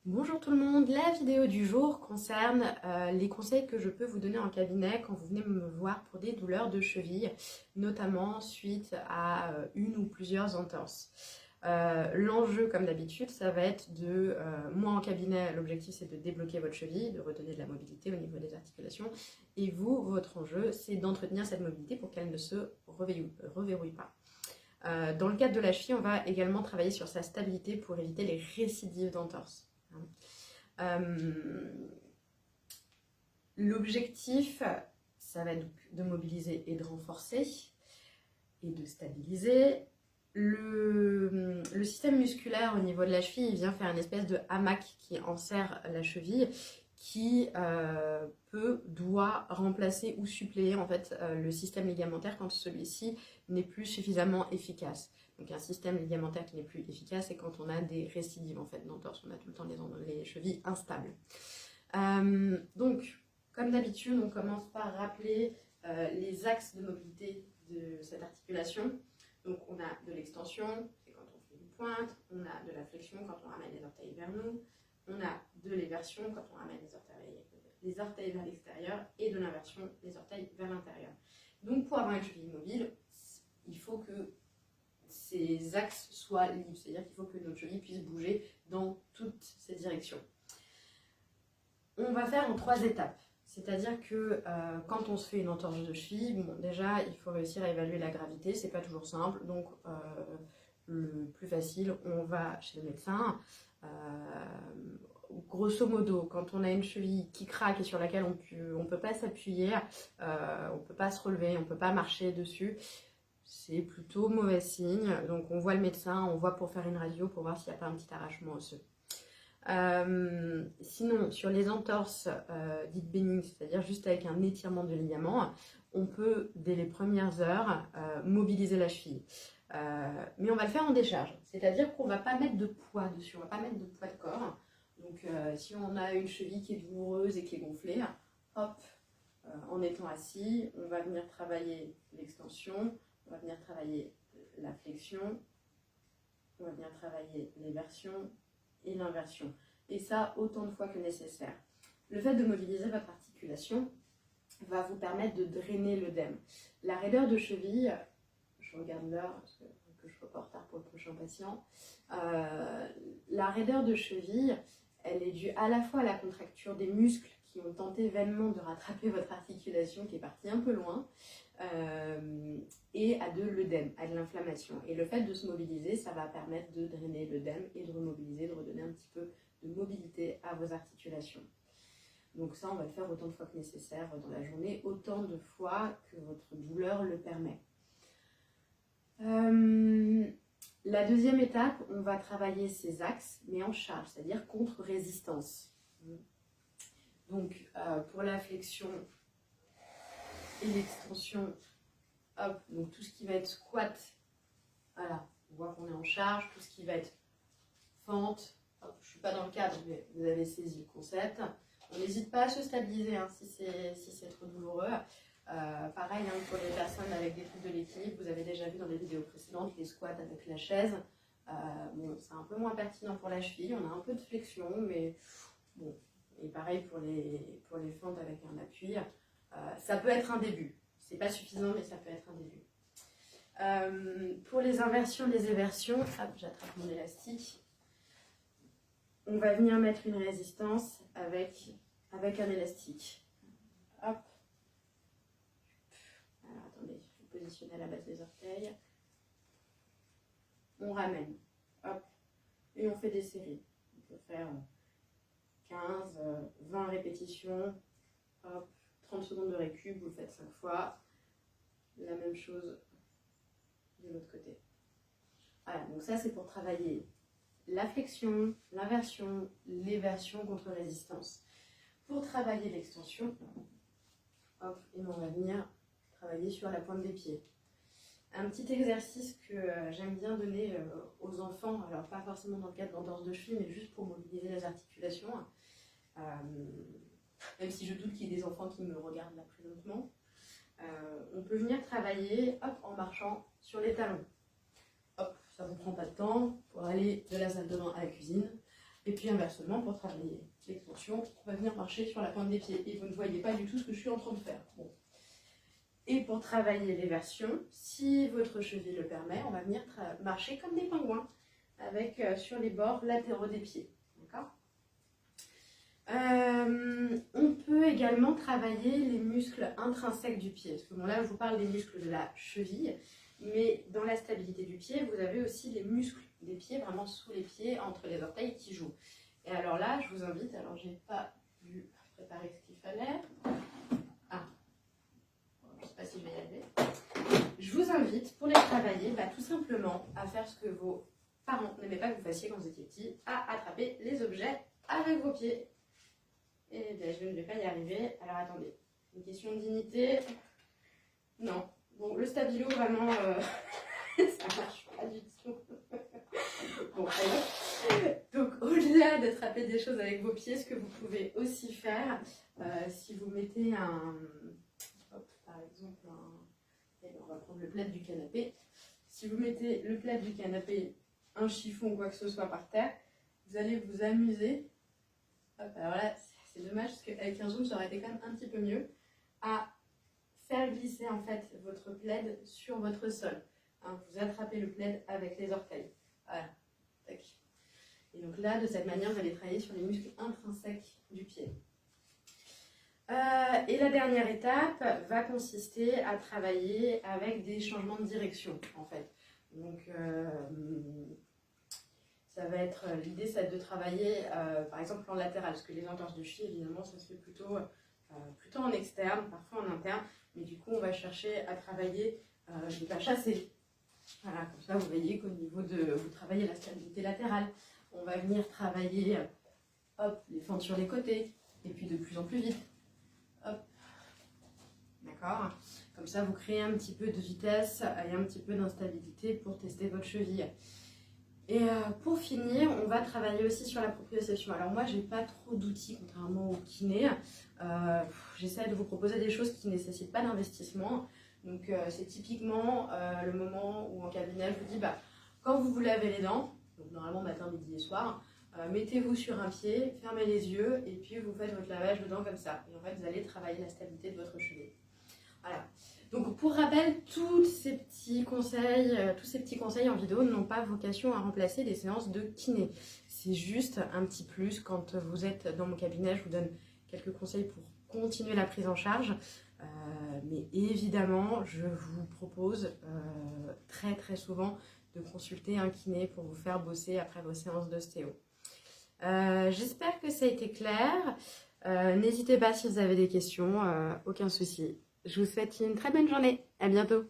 Bonjour tout le monde, la vidéo du jour concerne les conseils que je peux vous donner en cabinet quand vous venez me voir pour des douleurs de cheville, notamment suite à une ou plusieurs entorses. L'enjeu, comme d'habitude, ça va être moi en cabinet, l'objectif c'est de débloquer votre cheville, de redonner de la mobilité au niveau des articulations, et vous, votre enjeu, c'est d'entretenir cette mobilité pour qu'elle ne se reverrouille pas. Dans le cadre de la cheville, on va également travailler sur sa stabilité pour éviter les récidives d'entorse. L'objectif, ça va être de mobiliser et de renforcer et de stabiliser. Le système musculaire au niveau de la cheville, il vient faire une espèce de hamac qui enserre la cheville, qui doit remplacer ou suppléer en fait le système ligamentaire quand celui-ci n'est plus suffisamment efficace. Donc un système ligamentaire qui n'est plus efficace, c'est quand on a des récidives en fait d'entorse, on a tout le temps les chevilles instables. Donc, comme d'habitude, on commence par rappeler les axes de mobilité de cette articulation. Donc on a de l'extension, c'est quand on fait une pointe, on a de la flexion quand on ramène les orteils vers nous, on a de l'éversion quand on ramène les orteils vers l'extérieur, et de l'inversion, les orteils vers l'intérieur. Donc pour avoir une cheville mobile, il faut que ces axes soient libres, c'est-à-dire qu'il faut que notre cheville puisse bouger dans toutes ces directions. On va faire en 3 étapes. C'est-à-dire que quand on se fait une entorse de cheville, bon, déjà il faut réussir à évaluer la gravité, c'est pas toujours simple, donc le plus facile, on va chez le médecin. Grosso modo, quand on a une cheville qui craque et sur laquelle on ne peut pas s'appuyer, on ne peut pas se relever, on ne peut pas marcher dessus, c'est plutôt mauvais signe. Donc on voit le médecin, on voit pour faire une radio pour voir s'il n'y a pas un petit arrachement osseux. Sinon, sur les entorses dites bénignes, c'est-à-dire juste avec un étirement de ligament, on peut, dès les premières heures, mobiliser la cheville. Mais on va le faire en décharge, c'est-à-dire qu'on ne va pas mettre de poids dessus, on ne va pas mettre de poids de corps. Donc si on a une cheville qui est douloureuse et qui est gonflée, hop, en étant assis, on va venir travailler l'extension, on va venir travailler la flexion, on va venir travailler l'éversion et l'inversion. Et ça, autant de fois que nécessaire. Le fait de mobiliser votre articulation va vous permettre de drainer l'œdème. La raideur de cheville, je regarde l'heure parce que je ne sois pas en retard pour le prochain patient. La raideur de cheville, elle est due à la fois à la contracture des muscles qui ont tenté vainement de rattraper votre articulation qui est partie un peu loin, et à de l'œdème, à de l'inflammation. Et le fait de se mobiliser, ça va permettre de drainer l'œdème et de remobiliser, de redonner un petit peu de mobilité à vos articulations. Donc ça, on va le faire autant de fois que nécessaire dans la journée, autant de fois que votre douleur le permet. La deuxième étape, on va travailler ces axes, mais en charge, c'est-à-dire contre résistance. Donc pour la flexion et l'extension, hop, donc tout ce qui va être squat, voilà, on voit qu'on est en charge, tout ce qui va être fente, hop, je ne suis pas dans le cadre, mais vous avez saisi le concept. On n'hésite pas à se stabiliser hein, si c'est trop douloureux. Pareil hein, pour les personnes avec des troubles de l'équilibre, vous avez déjà vu dans les vidéos précédentes les squats avec la chaise. Bon, c'est un peu moins pertinent pour la cheville, on a un peu de flexion, mais bon. Et pareil pour les fentes avec un appui. Ça peut être un début. C'est pas suffisant, mais ça peut être un début. Pour les inversions, les éversions, hop, j'attrape mon élastique. On va venir mettre une résistance avec un élastique. Hop. Alors attendez, je vais positionner à la base des orteils. On ramène. Hop. Et on fait des séries. On peut faire 15, 20 répétitions. Hop. 30 secondes de récup, vous le faites 5 fois. La même chose de l'autre côté. Voilà, donc ça c'est pour travailler la flexion, l'inversion, l'éversion contre résistance. Pour travailler l'extension, hop, et on va venir travailler sur la pointe des pieds. Un petit exercice que j'aime bien donner aux enfants, alors pas forcément dans le cadre d'entorse de cheville, mais juste pour mobiliser les articulations. Même si je doute qu'il y ait des enfants qui me regardent là présentement, on peut venir travailler hop, en marchant sur les talons. Hop, ça ne vous prend pas de temps pour aller de la salle de bain à la cuisine. Et puis inversement, pour travailler l'extension, on va venir marcher sur la pointe des pieds. Et vous ne voyez pas du tout ce que je suis en train de faire. Bon. Et pour travailler l'éversion, si votre cheville le permet, on va venir marcher comme des pingouins, avec sur les bords latéraux des pieds. D'accord ? On peut également travailler les muscles intrinsèques du pied. Parce que bon, là, je vous parle des muscles de la cheville, mais dans la stabilité du pied, vous avez aussi les muscles des pieds, vraiment sous les pieds, entre les orteils qui jouent. Et alors là, je vous invite, alors j'ai pas dû préparer ce qu'il fallait. Ah, je ne sais pas si je vais y arriver. Je vous invite, pour les travailler, tout simplement à faire ce que vos parents n'aimaient pas que vous fassiez quand vous étiez petit, à attraper les objets avec vos pieds. Et bien, je ne vais pas y arriver. Alors attendez, une question de dignité. Non. Bon, le stabilo, vraiment, ça marche pas du tout. Bon, allez. Donc, au-delà d'attraper des choses avec vos pieds, ce que vous pouvez aussi faire, si vous mettez par exemple, on va prendre le plaid du canapé. Si vous mettez le plaid du canapé, un chiffon ou quoi que ce soit par terre, vous allez vous amuser. Hop, alors là, c'est dommage parce qu'avec un zoom, ça aurait été quand même un petit peu mieux à faire glisser en fait votre plaid sur votre sol. Hein, vous attrapez le plaid avec les orteils. Voilà. Tac. Et donc là, de cette manière, vous allez travailler sur les muscles intrinsèques du pied. Et la dernière étape va consister à travailler avec des changements de direction en fait. Donc ça va être, l'idée ça va être de travailler par exemple en latéral, parce que les entorses de cheville évidemment ça se fait plutôt en externe, parfois en interne, mais du coup on va chercher à travailler les pas chassés. Voilà, comme ça vous voyez qu'au niveau de, vous travaillez la stabilité latérale, on va venir travailler les fentes sur les côtés, et puis de plus en plus vite. Hop. D'accord ? Comme ça vous créez un petit peu de vitesse et un petit peu d'instabilité pour tester votre cheville. Et pour finir, on va travailler aussi sur la proprioception. Alors moi, j'ai pas trop d'outils, contrairement au kiné. J'essaie de vous proposer des choses qui ne nécessitent pas d'investissement. Donc c'est typiquement le moment où en cabinet, je vous dis, quand vous vous lavez les dents, donc normalement matin, midi et soir, mettez-vous sur un pied, fermez les yeux et puis vous faites votre lavage de dents comme ça. Et en fait, vous allez travailler la stabilité de votre cheville. Voilà. Donc pour rappel, tous ces petits conseils en vidéo n'ont pas vocation à remplacer les séances de kiné. C'est juste un petit plus. Quand vous êtes dans mon cabinet, je vous donne quelques conseils pour continuer la prise en charge. Mais évidemment, je vous propose très très souvent de consulter un kiné pour vous faire bosser après vos séances d'ostéo. J'espère que ça a été clair. N'hésitez pas si vous avez des questions, aucun souci. Je vous souhaite une très bonne journée. À bientôt.